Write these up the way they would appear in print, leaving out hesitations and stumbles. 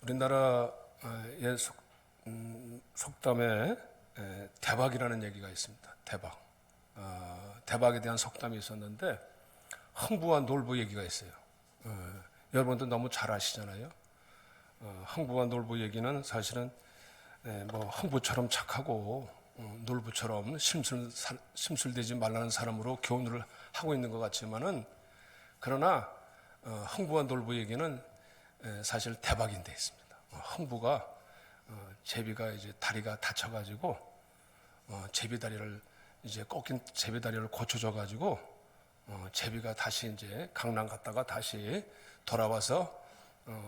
우리나라의 속담에 대박이라는 얘기가 있습니다. 대박. 대박에 대한 속담이 있었는데 흥부와 놀부 얘기가 있어요. 여러분도 너무 잘 아시잖아요. 흥부와 놀부 얘기는 사실은 뭐 흥부처럼 착하고 놀부처럼 심술되지 말라는 사람으로 교훈을 하고 있는 것 같지만은, 그러나 흥부와 놀부 얘기는 사실 대박인 데 있습니다. 흥부가 제비가 이제 다리가 다쳐가지고 제비다리를 이제 꺾인 제비다리를 고쳐줘가지고 제비가 다시 이제 강남 갔다가 다시 돌아와서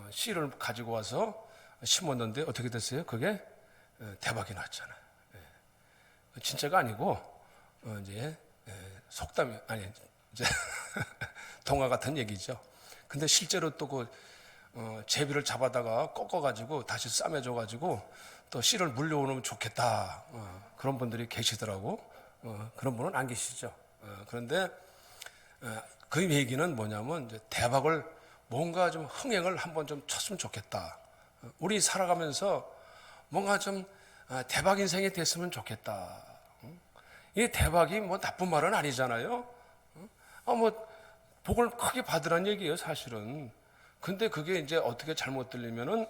씨를 가지고 와서 심었는데 어떻게 됐어요? 그게 대박이 났잖아요. 진짜가 아니고 이제 속담이 아니 이제 동화 같은 얘기죠. 근데 실제로 또 그 제비를 잡아다가 꺾어가지고 다시 싸매줘가지고 또 씨를 물려오면 좋겠다, 그런 분들이 계시더라고. 그런 분은 안 계시죠. 그런데 그 얘기는 뭐냐면 이제 대박을 뭔가 좀 흥행을 한번 좀 쳤으면 좋겠다. 우리 살아가면서 뭔가 좀 대박 인생이 됐으면 좋겠다. 이 대박이 뭐 나쁜 말은 아니잖아요. 뭐 복을 크게 받으란 얘기예요, 사실은. 근데 그게 이제 어떻게 잘못 들리면은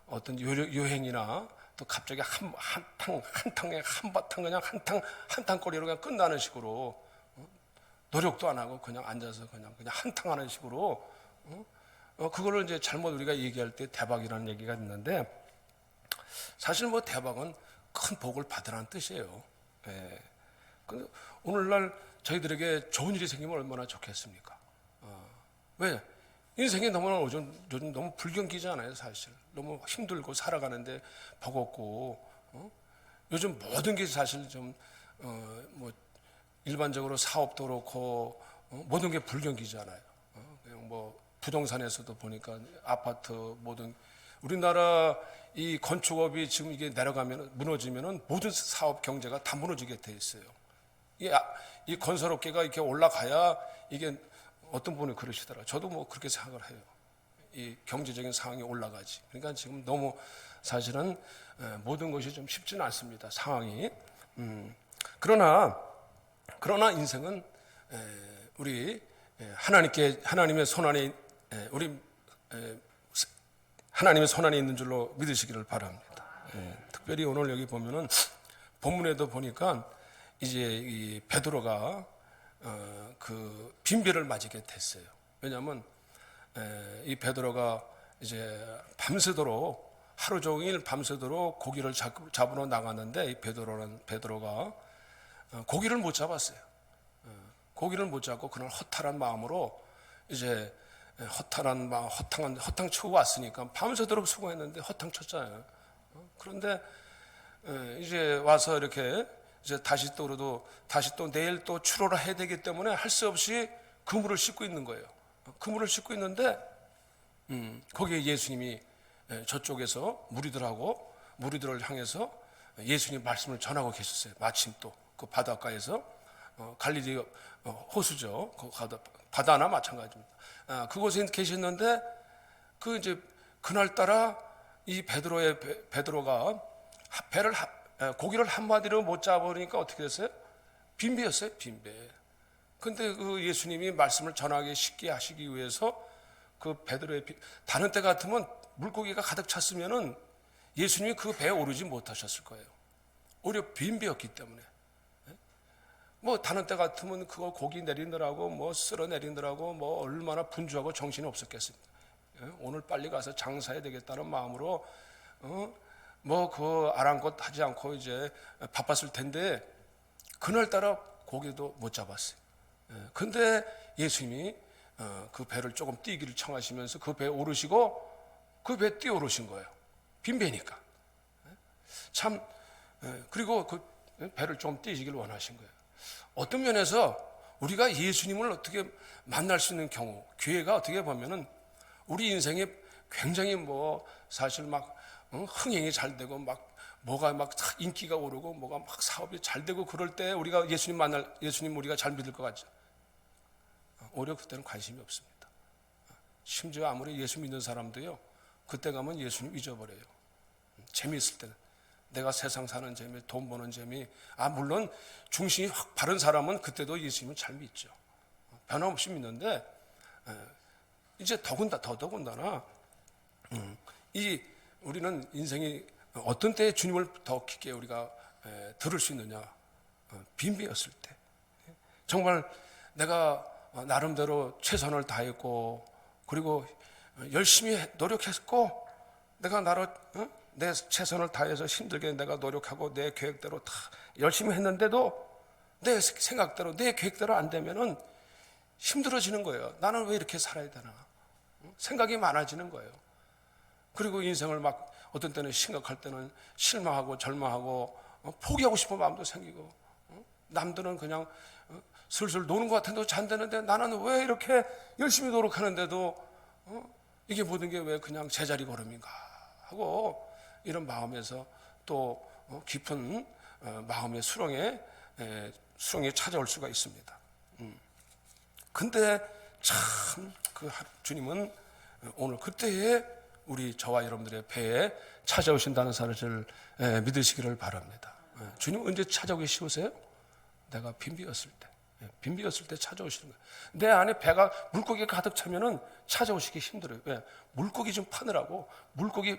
어떤 요행이나 또 갑자기 한탕에 한바탕 그냥 한탕거리로 그냥 끝나는 식으로, 노력도 안 하고 그냥 앉아서 그냥 한탕하는 식으로, 그거를 이제 잘못 우리가 얘기할 때 대박이라는 얘기가 있는데, 사실 뭐 대박은 큰 복을 받으라는 뜻이에요. 근데 오늘날 저희들에게 좋은 일이 생기면 얼마나 좋겠습니까? 왜? 인생이 너무나 요즘 너무 불경기잖아요, 사실. 너무 힘들고 살아가는데 버겁고, 요즘 모든 게 사실 좀, 뭐, 일반적으로 사업도 그렇고, 모든 게 불경기잖아요. 그냥 뭐, 부동산에서도 보니까 아파트 모든, 우리나라 이 건축업이 지금 이게 무너지면은 모든 사업 경제가 다 무너지게 돼 있어요. 이 건설업계가 이렇게 올라가야 이게, 어떤 분이 그러시더라. 저도 뭐 그렇게 생각을 해요. 이 경제적인 상황이 올라가지. 그러니까 지금 너무 사실은 모든 것이 좀 쉽지는 않습니다, 상황이. 그러나 인생은 우리 하나님의 손안에 하나님의 손안에 있는 줄로 믿으시기를 바랍니다. 특별히 오늘 여기 보면은 본문에도 보니까 이제 이 베드로가 그 빈배를 맞이게 됐어요. 왜냐하면 이 베드로가 이제 밤새도록, 하루 종일 밤새도록 고기를 잡으러 나갔는데, 이 베드로가 고기를 못 잡았어요. 고기를 못 잡고 그날 허탈한 마음으로 이제 허탕 치고 왔으니까 밤새도록 수고했는데 허탕 쳤잖아요. 그런데 이제 와서 이렇게 이제 다시 또 내일 또 출호를 해야 되기 때문에 할 수 없이 그물을 씻고 있는 거예요. 그물을 씻고 있는데 거기에 예수님이 저쪽에서 무리들을 향해서 예수님 말씀을 전하고 계셨어요. 마침 또 그 바닷가에서, 갈릴리 호수죠. 그 바다나 마찬가지입니다. 그곳에 계셨는데 이제 그날따라 이 베드로가 고기를 한마디로 못 잡으니까 어떻게 됐어요? 빈배였어요, 빈배. 근데 그 예수님이 말씀을 전하기 쉽게 하시기 위해서 그 베드로의 다른 때 같으면 물고기가 가득 찼으면은 예수님이 그 배에 오르지 못하셨을 거예요. 오히려 빈배였기 때문에. 뭐 다른 때 같으면 그거 고기 내리느라고 뭐 쓸어 내리느라고 뭐 얼마나 분주하고 정신이 없었겠습니까? 오늘 빨리 가서 장사해야 되겠다는 마음으로 뭐 그 아랑곳 하지 않고 이제 바빴을 텐데, 그날따라 고기도 못 잡았어요. 근데 예수님이 그 배를 조금 띄기를 청하시면서 그 배에 오르시고 그 배에 뛰어 오르신 거예요. 빈배니까. 참, 그리고 그 배를 좀 띄시길 원하신 거예요. 어떤 면에서 우리가 예수님을 어떻게 만날 수 있는 경우, 기회가 어떻게 보면은 우리 인생에 굉장히 뭐 사실 막 흥행이 잘 되고 뭐가 인기가 오르고 뭐가 막 사업이 잘 되고 그럴 때 우리가 예수님 우리가 잘 믿을 것 같죠. 오히려 그때는 관심이 없습니다. 심지어 아무리 예수 믿는 사람도요, 그때 가면 예수님 잊어버려요. 재미있을 때는. 내가 세상 사는 재미, 돈 버는 재미. 물론 중심이 확 바른 사람은 그때도 예수님을 잘 믿죠. 변함없이 믿는데, 이제 더더군다나, 우리는 인생이 어떤 때에 주님을 더 깊게 우리가 들을 수 있느냐. 빈비였을 때. 정말 내가 나름대로 최선을 다했고, 그리고 열심히 노력했고, 내가 내 최선을 다해서 힘들게 내가 노력하고 내 계획대로 다 열심히 했는데도 내 생각대로, 내 계획대로 안 되면은 힘들어지는 거예요. 나는 왜 이렇게 살아야 되나? 생각이 많아지는 거예요. 그리고 인생을 막 어떤 때는 심각할 때는 실망하고 절망하고 포기하고 싶은 마음도 생기고, 남들은 그냥 슬슬 노는 것 같은데 잘 되는데 나는 왜 이렇게 열심히 노력하는데도 이게 모든 게 왜 그냥 제자리 걸음인가 하고, 이런 마음에서 또 깊은 마음의 수렁에 찾아올 수가 있습니다. 근데 참 그 주님은 오늘 그때에 우리 저와 여러분들의 배에 찾아오신다는 사실을 믿으시기를 바랍니다. 주님 언제 찾아오기 쉬우세요? 내가 빈비였을 때. 빈비였을 때 찾아오시는 거예요. 내 안에 배가 물고기 가득 차면은 찾아오시기 힘들어요. 왜? 물고기 좀 파느라고, 물고기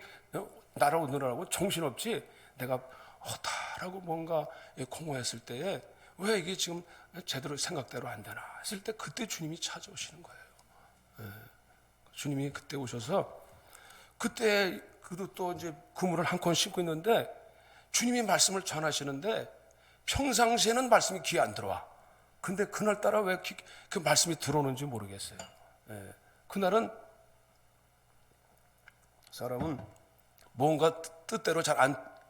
날아오느라고 정신없지, 내가 허탈하고 뭔가 공허했을 때에 왜 이게 지금 제대로 생각대로 안 되나 했을 때 그때 주님이 찾아오시는 거예요. 주님이 그때 오셔서, 그때 그도 또 이제 그물을 한 콘 싣고 있는데 주님이 말씀을 전하시는데 평상시에는 말씀이 귀에 안 들어와. 근데 그날따라 왜 그 말씀이 들어오는지 모르겠어요. 그날은 사람은 뭔가 뜻대로 잘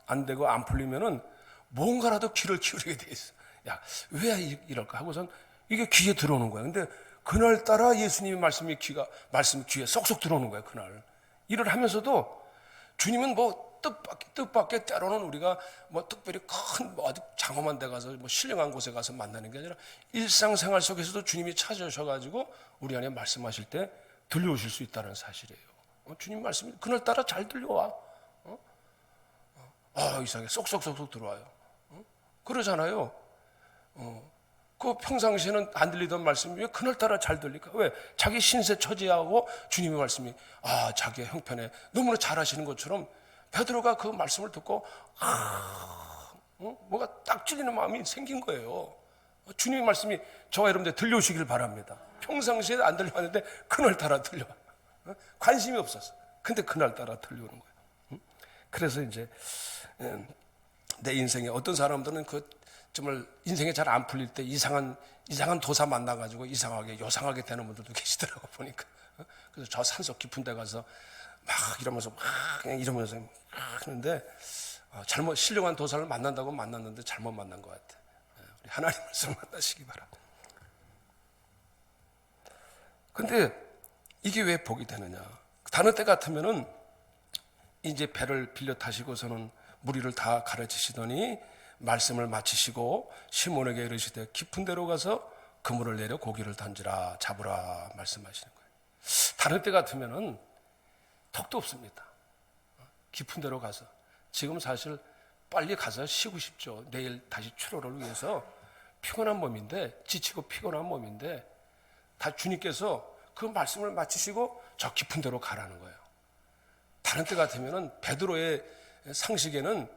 안 되고 안 풀리면은 뭔가라도 귀를 기울이게 돼 있어. 야, 왜 이럴까 하고선 이게 귀에 들어오는 거야. 근데 그날따라 예수님의 말씀이 귀에 쏙쏙 들어오는 거야, 그날. 일을 하면서도 주님은 뭐 뜻밖의 때로는 우리가 뭐 특별히 큰 어디 장엄한 데 가서 뭐 신령한 곳에 가서 만나는 게 아니라 일상생활 속에서도 주님이 찾아오셔가지고 우리 안에 말씀하실 때 들려오실 수 있다는 사실이에요. 주님 말씀이 그날따라 잘 들려와. 이상하게 쏙쏙쏙쏙 들어와요. 그러잖아요. 그 평상시에는 안 들리던 말씀이 왜 그날따라 잘 들릴까? 왜? 자기 신세 처지하고 주님의 말씀이 자기의 형편에 너무나 잘하시는 것처럼 베드로가 그 말씀을 듣고 뭐가 딱 찔리는 마음이 생긴 거예요. 주님의 말씀이 저와 여러분들 들려오시길 바랍니다. 평상시에 안 들려왔는데 그날따라 들려와. 관심이 없었어. 근데 그날따라 들려오는 거예요. 그래서 이제 내 인생에 어떤 사람들은 정말 인생이 잘 안 풀릴 때 이상한 도사 만나가지고 이상하게 요상하게 되는 분들도 계시더라고 보니까. 그래서 저 산속 깊은 데 가서 막 이러면서 그냥 이러면서 하는데 잘못 신령한 도사를 만났는데 잘못 만난 것 같아. 우리 하나님 말씀 만나시기 바랍니다. 근데 이게 왜 복이 되느냐? 다른 때 같으면은 이제 배를 빌려 타시고서는 무리를 다 가르치시더니 말씀을 마치시고 시몬에게 이르시되 깊은 데로 가서 그물을 내려 고기를 던지라 잡으라 말씀하시는 거예요. 다른 때 같으면은 턱도 없습니다. 깊은 데로 가서 지금 사실 빨리 가서 쉬고 싶죠. 내일 다시 출호를 위해서 피곤한 몸인데 지치고 피곤한 몸인데 다 주님께서 그 말씀을 마치시고 저 깊은 데로 가라는 거예요. 다른 때 같으면은 베드로의 상식에는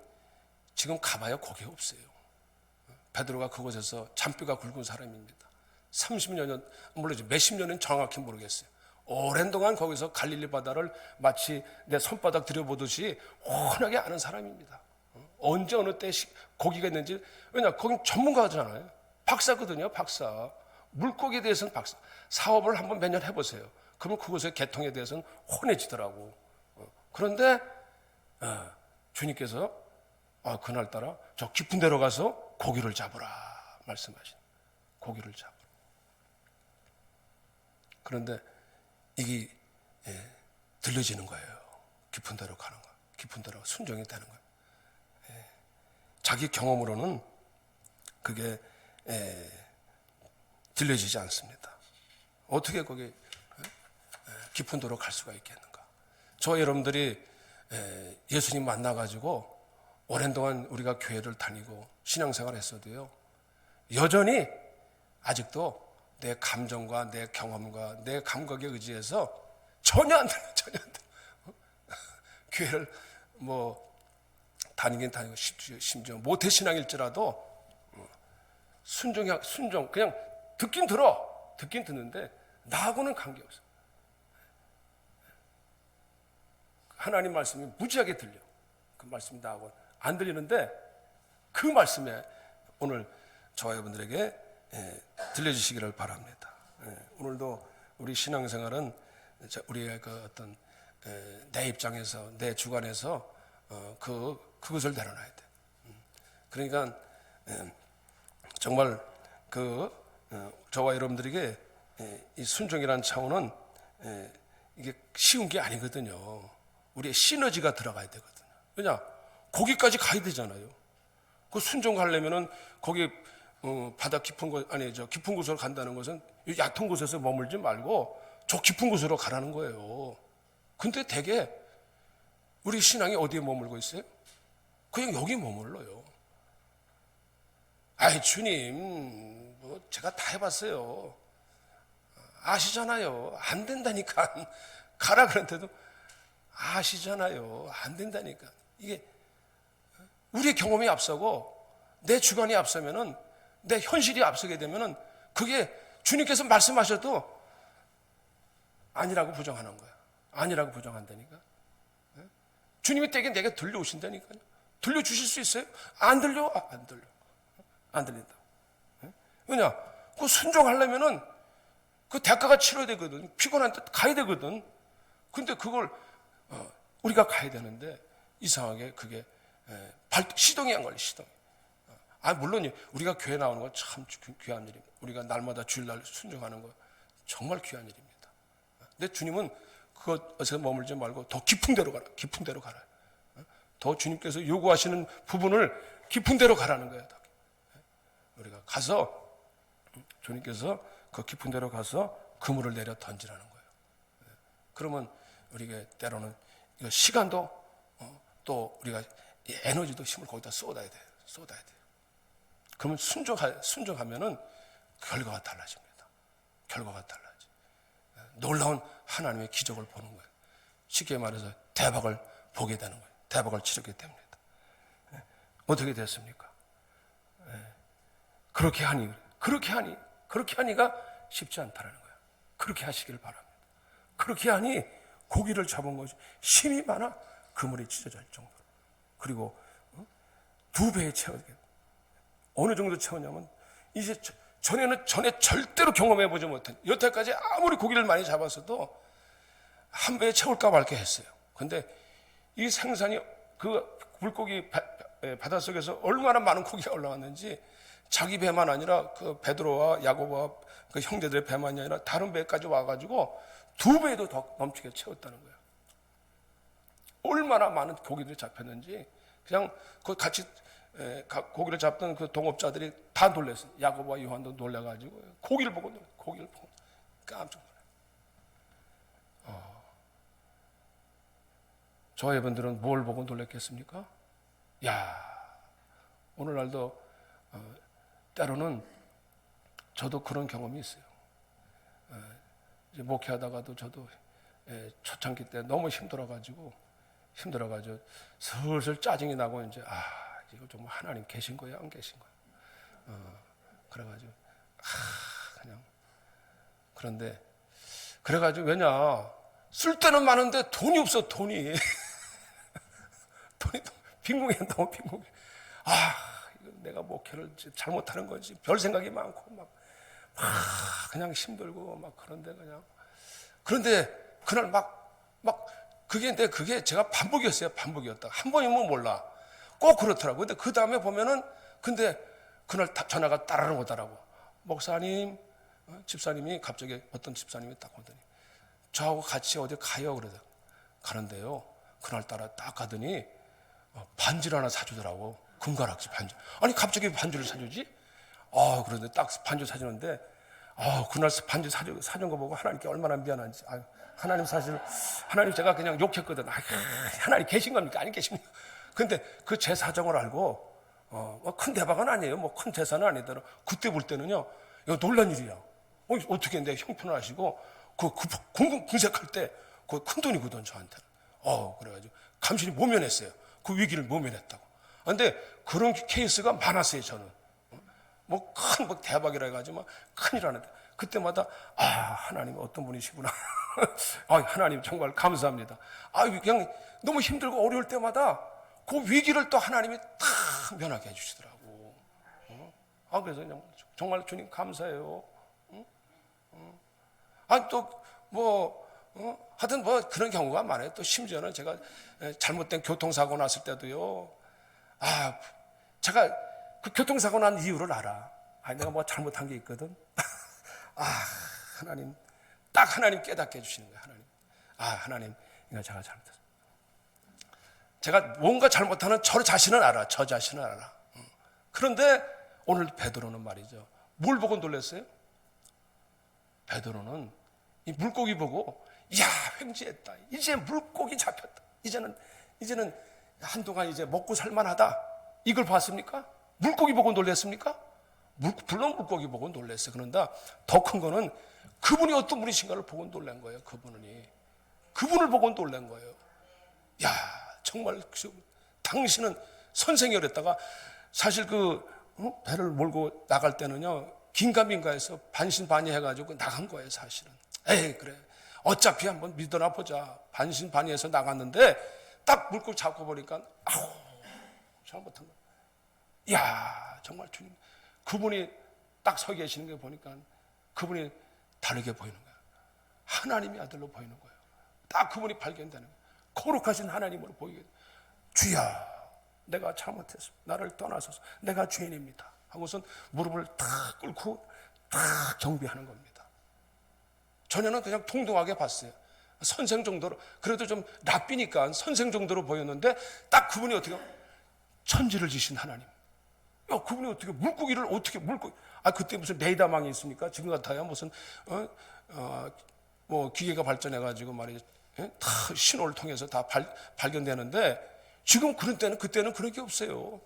지금 가봐야 고기가 없어요. 베드로가 그곳에서 잔뼈가 굵은 사람입니다. 30여 년, 물론 몇십 년은 정확히 모르겠어요. 오랜 동안 거기서 갈릴리 바다를 마치 내 손바닥 들여보듯이 훤하게 아는 사람입니다. 언제 어느 때 고기가 있는지, 왜냐, 거긴 전문가잖아요. 박사거든요, 박사. 물고기에 대해서는 박사. 사업을 한번 몇 년 해보세요. 그러면 그곳의 개통에 대해서는 훤해지더라고. 그런데 주님께서 그날따라 저 깊은 데로 가서 고기를 잡으라 말씀하신. 고기를 잡으라. 그런데 이게 들려지는 거예요. 깊은 데로 가는 거, 깊은 데로 순종이 되는 거예요. 자기 경험으로는 그게 들려지지 않습니다. 어떻게 거기 깊은 데로 갈 수가 있겠는가? 저 여러분들이 예수님 만나가지고 오랜 동안 우리가 교회를 다니고 신앙생활 했어도요, 여전히 아직도 내 감정과 내 경험과 내 감각에 의지해서 전혀 안 돼요. 전혀 안 돼요. 교회를 뭐 다니긴 다니고 심지어 모태신앙일지라도 순종 그냥 듣긴 듣는데 나하고는 관계없어. 하나님 말씀이 무지하게 들려. 그 말씀이 나하고 안 들리는데 그 말씀에 오늘 저와 여러분들에게 들려주시기를 바랍니다. 오늘도 우리 신앙생활은 우리의 그 어떤 내 입장에서 내 주관에서 그것을 내려놔야 돼. 그러니까 정말 저와 여러분들에게 이 순종이라는 차원은 이게 쉬운 게 아니거든요. 우리의 시너지가 들어가야 되거든요. 왜냐? 거기까지 가야 되잖아요. 그 순종하려면은 거기 바다 깊은 곳 깊은 곳으로 간다는 것은 얕은 곳에서 머물지 말고 저 깊은 곳으로 가라는 거예요. 근데 대개 우리 신앙이 어디에 머물고 있어요? 그냥 여기 머물러요. 아이 주님, 뭐 제가 다 해봤어요. 아시잖아요. 안 된다니까. 가라 그랬는데도 아시잖아요. 안 된다니까. 이게 우리의 경험이 앞서고 내 주관이 앞서면은, 내 현실이 앞서게 되면은 그게 주님께서 말씀하셔도 아니라고 부정하는 거야. 아니라고 부정한다니까. 주님이 내게 들려오신다니까요. 들려주실 수 있어요? 안 들려? 안 들려. 안 들린다. 왜냐? 그 순종하려면은 그 대가가 치러야 되거든. 피곤한데 가야 되거든. 근데 그걸 우리가 가야 되는데 이상하게 그게 시동이 안 걸려. 시동. 물론 우리가 교회 나오는 건 참 귀한 일입니다. 우리가 날마다 주일날 순종하는 거 정말 귀한 일입니다. 근데 주님은 그것에서 머물지 말고 더 깊은 데로 가라. 깊은 데로 가라. 더 주님께서 요구하시는 부분을 깊은 데로 가라는 거예요. 우리가 가서 주님께서 그 깊은 데로 가서 그물을 내려 던지라는 거예요. 그러면 우리가 때로는 이거 시간도 또 우리가 에너지도 힘을 거기다 쏟아야 돼요. 쏟아야 돼요. 그러면 순종하면은 결과가 달라집니다. 결과가 달라져. 놀라운 하나님의 기적을 보는 거예요. 쉽게 말해서 대박을 보게 되는 거예요. 대박을 치르게 됩니다. 어떻게 됐습니까? 그렇게 하니가 쉽지 않다는 거예요. 그렇게 하시길 바랍니다. 그렇게 하니 고기를 잡은 것이 힘이 많아 그물이 찢어질 정도로. 그리고 2배에 채워야 돼요. 어느 정도 채웠냐면 이제 전에 절대로 경험해보지 못한, 여태까지 아무리 고기를 많이 잡았어도 1배에 채울까 말까 했어요. 근데 이 생산이 그 물고기 바닷속에서 얼마나 많은 고기가 올라왔는지 자기 배만 아니라 그 베드로와 야고보와 그 형제들의 배만이 아니라 다른 배까지 와가지고 2배도 더 넘치게 채웠다는 거예요. 얼마나 많은 고기들이 잡혔는지 그냥 그 같이 고기를 잡던 그 동업자들이 다 놀랐어요. 야고보와 요한도 놀라가지고 고기를 보고 깜짝 놀라요. 저와 여러분들은 뭘 보고 놀랐겠습니까? 오늘날도 때로는 저도 그런 경험이 있어요. 이제 목회하다가도 저도 초창기 때 너무 힘들어가지고 슬슬 짜증이 나고 이제 이거 정말 하나님 계신 거예요, 안 계신 거예요? 그래가지고 그냥 그런데 그래가지고 왜냐 쓸 때는 많은데 돈이 없어. 돈이 빈궁해. 너무 빈궁해. 이거 내가 목회를 잘못하는 건지 별 생각이 많고 막 그냥 힘들고 막 그런데 그날 그게 제가 반복이었어요. 반복이었다. 한 번이면 몰라. 꼭 그렇더라고요. 근데 그 다음에 보면은 근데 그날 전화가 따라랑 오더라고. 목사님, 집사님이 갑자기 어떤 집사님이 딱 오더니 저하고 같이 어디 가요 그러더라고요. 가는데요. 그날따라 딱 가더니 반지를 하나 사주더라고. 금가락지 반지. 아니 갑자기 반지를 사주지? 그런데 딱 반지 사주는데 그날 반지 사준 거 보고 하나님께 얼마나 미안한지. 하나님 사실, 하나님 제가 그냥 욕했거든. 하나님 계신 겁니까? 아니 계십니까? 근데 그 제 사정을 알고, 큰 대박은 아니에요. 뭐 큰 재산은 아니더라도. 그때 볼 때는요, 이거 놀란 일이야. 어떻게 내 형편을 아시고, 궁색할 때, 그 큰 돈이거든, 저한테는. 그래가지고, 감신이 모면했어요. 그 위기를 모면했다고. 근데 그런 케이스가 많았어요, 저는. 큰 대박이라 해가지고 큰일 하는데 그때마다 하나님 어떤 분이시구나. 하나님 정말 감사합니다. 그냥 너무 힘들고 어려울 때마다 그 위기를 또 하나님이 딱 면하게 해주시더라고. 그래서 그냥 정말 주님 감사해요. 하여튼 그런 경우가 많아요. 또 심지어는 제가 잘못된 교통사고 났을 때도요. 제가 그 교통사고 난 이유를 알아. 내가 뭐 잘못한 게 있거든. 하나님, 딱 하나님 깨닫게 해주시는 거야, 하나님. 하나님, 이거 제가 잘못했어. 제가 뭔가 잘못하는 저 자신을 알아. 그런데 오늘 베드로는 말이죠. 뭘 보고 놀랐어요? 베드로는 이 물고기 보고, 횡재했다. 이제 물고기 잡혔다. 이제는 한동안 이제 먹고 살만하다. 이걸 봤습니까? 물고기 보고 놀랐습니까? 물론 물고기 보고 놀랐어요. 그런데 더 큰 거는 그분이 어떤 분이신가를 보고 놀란 거예요. 그분을 보고 놀란 거예요. 정말 당신은 선생이었다가 사실 배를 몰고 나갈 때는요, 긴가민가해서 반신반의해가지고 나간 거예요, 사실은. 그래. 어차피 한번 믿어나 보자. 반신반의해서 나갔는데 딱 물고기 잡고 보니까 잘못한 거예요. 정말 주님, 그분이 딱 서 계시는 게 보니까 그분이 다르게 보이는 거예요. 하나님의 아들로 보이는 거예요. 딱 그분이 발견되는 거예요. 거룩하신 하나님으로 보이게 돼요. 주야, 내가 잘못했어. 나를 떠나소서. 내가 죄인입니다. 하고선 무릎을 탁 꿇고 탁 경배하는 겁니다. 전에는 그냥 동등하게 봤어요. 선생 정도로, 그래도 좀 랍비니까 선생 정도로 보였는데 딱 그분이 어떻게 천지를 지신 하나님. 그분이 어떻게 그때 무슨 레이더망이 있습니까? 지금 같아야 무슨 기계가 발전해가지고 말이죠. 다 신호를 통해서 다 발견되는데 지금 그때는 그런 게 없어요.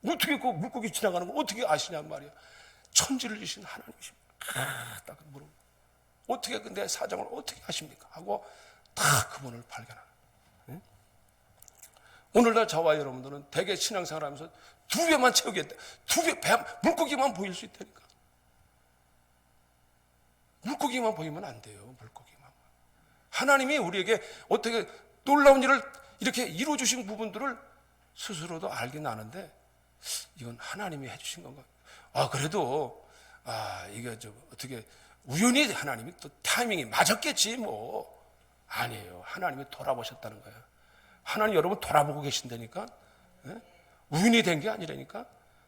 어떻게 그 물고기 지나가는 걸 어떻게 아시냔 말이야. 천지를 지신 하나님이십니다. 딱 물어. 어떻게 내 사정을 어떻게 아십니까? 하고 다 그분을 발견하는. 오늘날 저와 여러분들은 대개 신앙생활 하면서 2배만 채우겠다. 2배, 물고기만 보일 수 있다니까. 물고기만 보이면 안 돼요. 물고기만. 하나님이 우리에게 어떻게 놀라운 일을 이렇게 이루어주신 부분들을 스스로도 알긴 아는데 이건 하나님이 해주신 건가? 그래도 이게 어떻게 우연히 하나님이 또 타이밍이 맞았겠지 뭐. 아니에요. 하나님이 돌아보셨다는 거예요. 하나님 여러분 돌아보고 계신다니까. 우연히 된 게 아니라니까.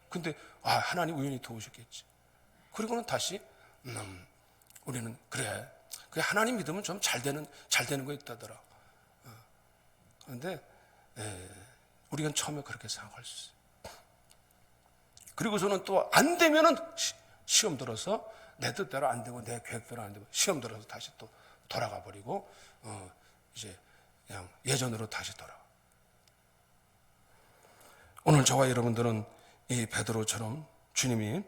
근데 하나님 우연히 도우셨겠지. 그리고는 다시 우리는 그래 하나님 믿으면 좀 잘 되는 거 있다더라. 그런데 우리가 처음에 그렇게 생각할 수 있어요. 그리고서는 또 안 되면은 시험 들어서 내 뜻대로 안 되고 내 계획대로 안 되고 시험 들어서 다시 또 돌아가 버리고 이제 그냥 예전으로 다시 돌아가. 오늘 저와 여러분들은 이 베드로처럼 주님이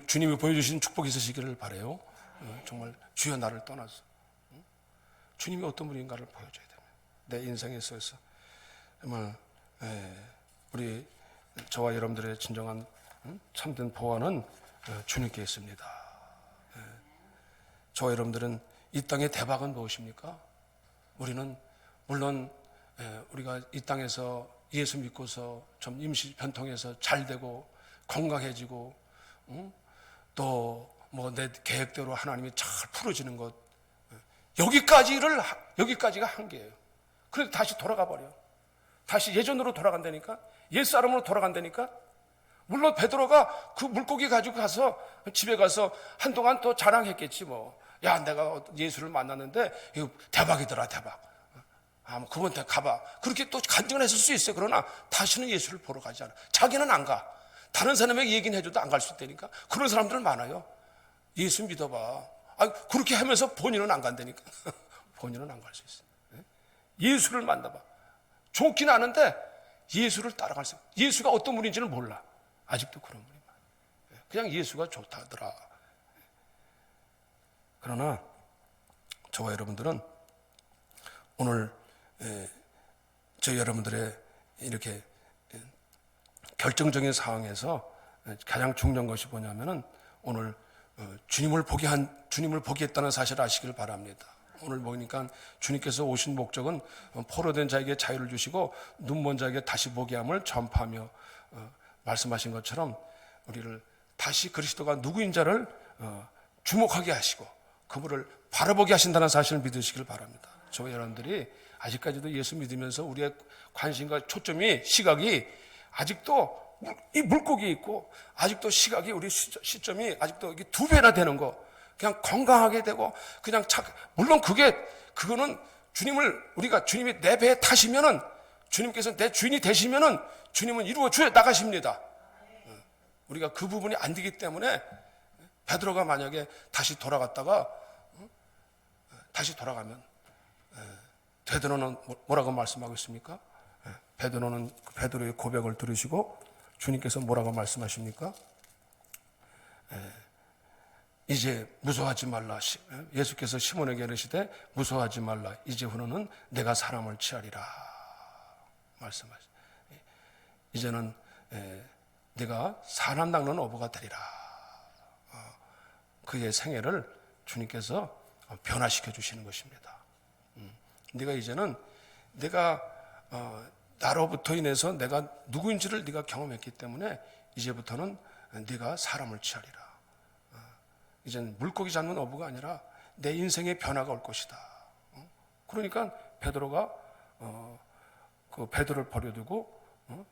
주님이 보여주신 축복이 있으시기를 바라요. 정말 주여 나를 떠나서 주님이 어떤 분인가를 보여줘야 됩니다. 내 인생에 있어서 정말 우리 저와 여러분들의 진정한 참된 보안은 주님께 있습니다. 저와 여러분들은 이 땅의 대박은 무엇입니까? 우리는 물론 우리가 이 땅에서 예수 믿고서 좀 임시 변통해서 잘 되고 건강해지고 또 뭐 내 계획대로 하나님이 잘 풀어지는 것 여기까지가 한계예요. 그래서 다시 돌아가 버려. 다시 예전으로 돌아간다니까. 옛사람으로 돌아간다니까. 물론 베드로가 그 물고기 가지고 가서 집에 가서 한동안 또 자랑했겠지 뭐. 야, 내가 예수를 만났는데 이거 대박이더라, 대박. 뭐 그분한테 가봐. 그렇게 또 간증을 했을 수 있어요. 그러나 다시는 예수를 보러 가지 않아. 자기는 안 가. 다른 사람에게 얘기는 해줘도 안 갈 수 있다니까. 그런 사람들은 많아요. 예수 믿어봐. 그렇게 하면서 본인은 안 간다니까. 본인은 안 갈 수 있어요. 예수를 만나봐. 좋긴 하는데 예수를 따라갈 수, 예수가 어떤 분인지는 몰라. 아직도 그런 분이 많아요. 그냥 예수가 좋다더라. 그러나 저와 여러분들은 오늘 저희 여러분들의 이렇게 결정적인 상황에서 가장 중요한 것이 뭐냐면은 오늘 주님을 보게 했다는 사실을 아시길 바랍니다. 오늘 보니까 주님께서 오신 목적은 포로된 자에게 자유를 주시고 눈먼 자에게 다시 보게 함을 전파하며 말씀하신 것처럼 우리를 다시 그리스도가 누구인 자를 주목하게 하시고 그분을 바라보게 하신다는 사실을 믿으시길 바랍니다. 저와 여러분들이 아직까지도 예수 믿으면서 우리의 관심과 초점이, 시각이 아직도 이 물고기에 있고, 아직도 시각이, 우리 시점이 아직도 이게 2배나 되는 거, 그냥 건강하게 되고, 그냥 물론 그거는 주님이 내 배에 타시면은, 주님께서 내 주인이 되시면은, 주님은 이루어 주어 나가십니다. 우리가 그 부분이 안 되기 때문에, 베드로가 만약에 다시 돌아가면, 베드로는 뭐라고 말씀하고 있습니까? 베드로는 베드로의 고백을 들으시고 주님께서 뭐라고 말씀하십니까? 이제 무서워하지 말라. 예수께서 시몬에게 이르시되 무서워하지 말라. 이제부터는 내가 사람을 취하리라 말씀하시죠. 이제는 내가 사람 낚는 어부가 되리라. 그의 생애를 주님께서 변화시켜 주시는 것입니다. 네가 이제는 나로부터 인해서 내가 누구인지를 네가 경험했기 때문에 이제부터는 네가 사람을 취하리라. 이제는 물고기 잡는 어부가 아니라 내 인생의 변화가 올 것이다. 그러니까 베드로가 그 베드로를 버려두고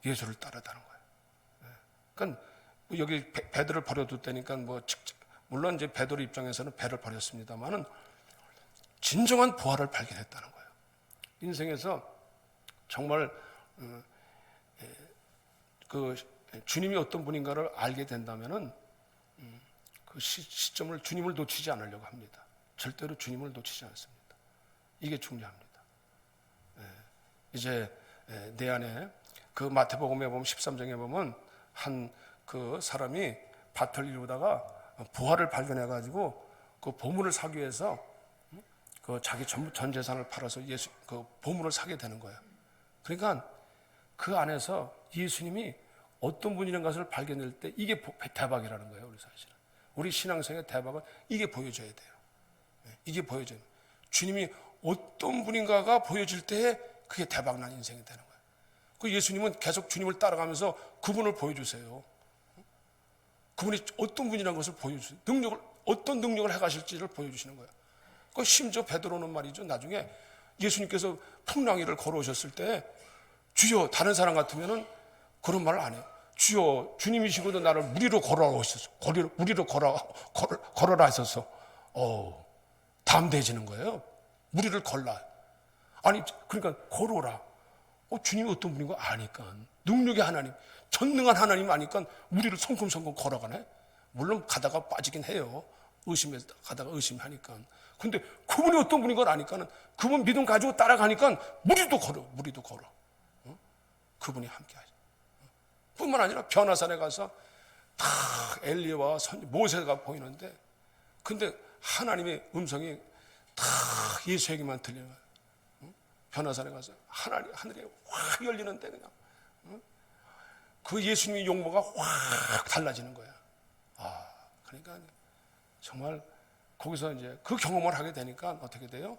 예수를 따르다는 거예요. 그러니까 여기 베드로를 버려뒀다니까 물론 이제 베드로 입장에서는 배를 버렸습니다만은 진정한 부활을 발견했다는 거예요. 인생에서 정말 그 주님이 어떤 분인가를 알게 된다면은 그 시점을 주님을 놓치지 않으려고 합니다. 절대로 주님을 놓치지 않습니다. 이게 중요합니다. 이제 내 안에 그 마태복음에 보면 13장에 보면 한 그 사람이 밭을 이루다가 부활을 발견해 가지고 그 보물을 사기 위해서 그 자기 전 재산을 팔아서 그 보물을 사게 되는 거예요. 그러니까 그 안에서 예수님이 어떤 분이라는 것을 발견할 때 이게 대박이라는 거예요. 우리 사실은 우리 신앙생의 대박은 이게 보여져야 돼요. 이게 보여져요. 주님이 어떤 분인가가 보여질 때에 그게 대박난 인생이 되는 거예요. 그 예수님은 계속 주님을 따라가면서 그분을 보여주세요. 그분이 어떤 분이라는 것을 보여주세요. 어떤 능력을 해가실지를 보여주시는 거예요. 그 심지어 베드로는 말이죠. 나중에 예수님께서 풍랑이를 걸어오셨을 때 주여, 다른 사람 같으면은 그런 말을 안 해요. 주여, 주님이시고도 나를 무리로 걸어라 하셔서 담대해지는 거예요. 무리를 걸라. 아니, 그러니까 걸어라. 주님이 어떤 분인 거 아니까. 능력의 하나님, 전능한 하나님 아니까 무리를 성큼성큼 걸어가네. 물론 가다가 빠지긴 해요. 의심해서 가다가 의심하니까. 근데 그분이 어떤 분인 걸 아니까는 그분 믿음 가지고 따라가니까 무리도 걸어. 그분이 함께 하죠. 뿐만 아니라 변화산에 가서 다 엘리야와 모세가 보이는데, 근데 하나님의 음성이 다 예수에게만 들리는 거예요. 변화산에 가서 하늘이 확 열리는데 그냥 그 예수님의 용모가 확 달라지는 거야. 그러니까 정말 거기서 이제 그 경험을 하게 되니까 어떻게 돼요?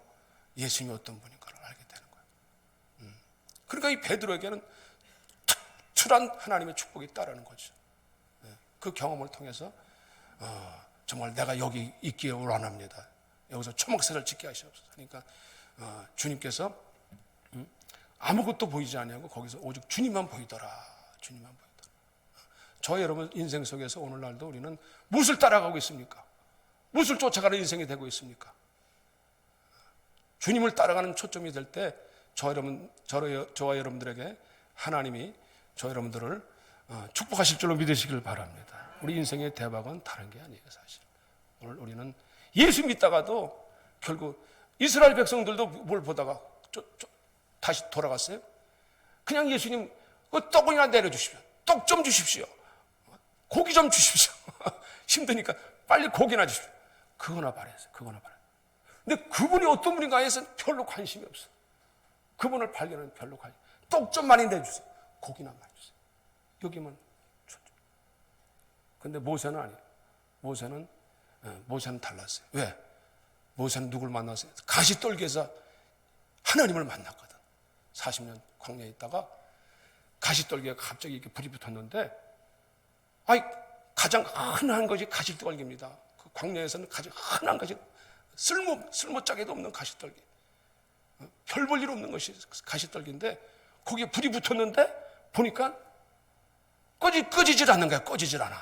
예수님이 어떤 분인가를 알게 되는 거예요. 그러니까 이 베드로에게는 특출한 하나님의 축복이 따르는 거죠. 그 경험을 통해서 정말 내가 여기 있기에 원합니다. 여기서 초막새를 짓게 하시옵소서. 그러니까 주님께서 아무것도 보이지 아니하고 거기서 오직 주님만 보이더라. 주님만 보이더라. 저 여러분 인생 속에서 오늘날도 우리는 무엇을 따라가고 있습니까? 무엇을 쫓아가는 인생이 되고 있습니까? 주님을 따라가는 초점이 될 때 저와 여러분들에게 하나님이 저 여러분들을 축복하실 줄로 믿으시길 바랍니다. 우리 인생의 대박은 다른 게 아니에요, 사실. 오늘 우리는 예수 믿다가도 결국 이스라엘 백성들도 뭘 보다가 다시 돌아갔어요. 그냥 예수님 떡이나 내려주십시오. 떡 좀 주십시오. 고기 좀 주십시오. 힘드니까 빨리 고기나 주십시오. 그거나 바랬어요. 그거나 바랬어요. 근데 그분이 어떤 분인가 해서 별로 관심이 없어요. 그분을 발견하면 별로 관심. 떡 좀 많이 내주세요. 고기나 많이 주세요. 여기만 줬죠. 근데 모세는 아니에요. 모세는 달랐어요. 왜? 모세는 누굴 만났어요? 가시떨기에서 하나님을 만났거든. 40년 광야에 있다가 가시떨기에 갑자기 이렇게 불이 붙었는데, 가장 흔한 것이 가시떨기입니다. 그 광야에서는 가장 흔한 것이 쓸모짝에도 없는 가시떨기. 별 볼 일 없는 것이 가시떨기인데, 거기에 불이 붙었는데 보니까 꺼지질 않는 거야. 꺼지질 않아.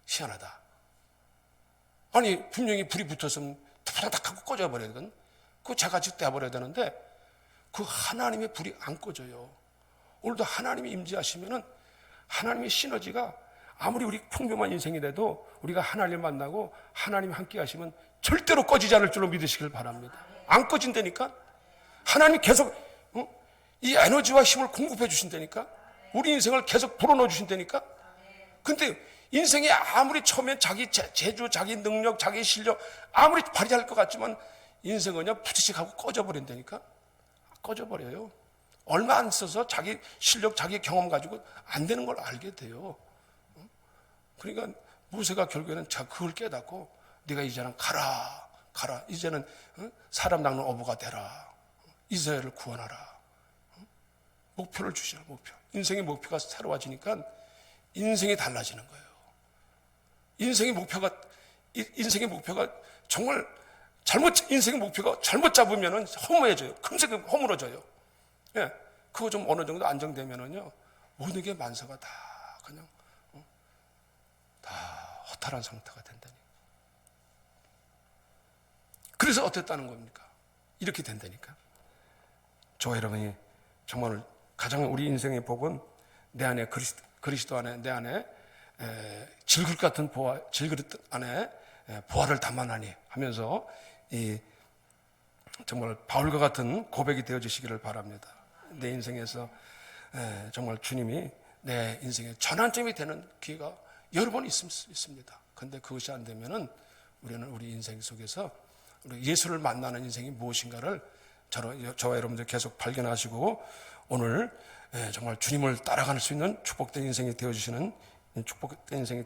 희한하다. 아니, 분명히 불이 붙었으면 타닥 하고 꺼져버려야 되거든. 그거 제같이 떼버려야 되는데, 그 하나님의 불이 안 꺼져요. 오늘도 하나님이 임재하시면은 하나님의 시너지가 아무리 우리 평범한 인생이라도 우리가 하나님을 만나고 하나님이 함께 하시면 절대로 꺼지지 않을 줄로 믿으시길 바랍니다. 안 꺼진다니까? 하나님이 계속 이 에너지와 힘을 공급해 주신다니까? 우리 인생을 계속 불어넣어 주신다니까? 근데 인생이 아무리 처음엔 자기 재주, 자기 능력, 자기 실력 아무리 발휘할 것 같지만 인생은 그냥 푸드식하고 꺼져버린다니까? 꺼져버려요. 얼마 안 써서 자기 실력, 자기 경험 가지고 안 되는 걸 알게 돼요. 그러니까 모세가 결국에는 그걸 깨닫고 네가 이제는 가라. 이제는 사람 낚는 어부가 되라. 이스라엘을 구원하라. 목표를 주시라. 목표. 인생의 목표가 새로워지니까 인생이 달라지는 거예요. 인생의 목표가 정말 인생의 목표가 잘못 잡으면은 허무해져요. 금세 허물어져요. 예. 그거 좀 어느 정도 안정되면은요, 모든 게 만사가 다 그냥, 다 허탈한 상태가 된다니. 그래서 어땠다는 겁니까? 이렇게 된다니까. 저와 여러분이 정말 가장 우리 인생의 복은 내 안에 그리스도 안에 내 안에 질그릇 같은 질그릇 안에 보화를 담아나니 하면서 이 정말 바울과 같은 고백이 되어주시기를 바랍니다. 내 인생에서 정말 주님이 내 인생의 전환점이 되는 기회가 여러 번 있습니다. 그런데 그것이 안 되면은 우리는 우리 인생 속에서 우리 예수를 만나는 인생이 무엇인가를 저와 여러분들 계속 발견하시고 오늘 정말 주님을 따라갈 수 있는 축복된 인생이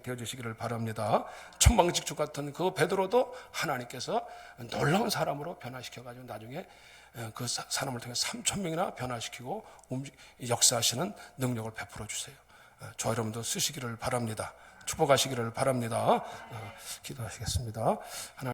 되어주시기를 바랍니다. 천방직축 같은 그 베드로도 하나님께서 놀라운 사람으로 변화시켜가지고 나중에 그 사람을 통해 3,000명이나 변화시키고 역사하시는 능력을 베풀어 주세요. 저와 여러분도 쓰시기를 바랍니다. 축복하시기를 바랍니다. 기도하시겠습니다. 하나님.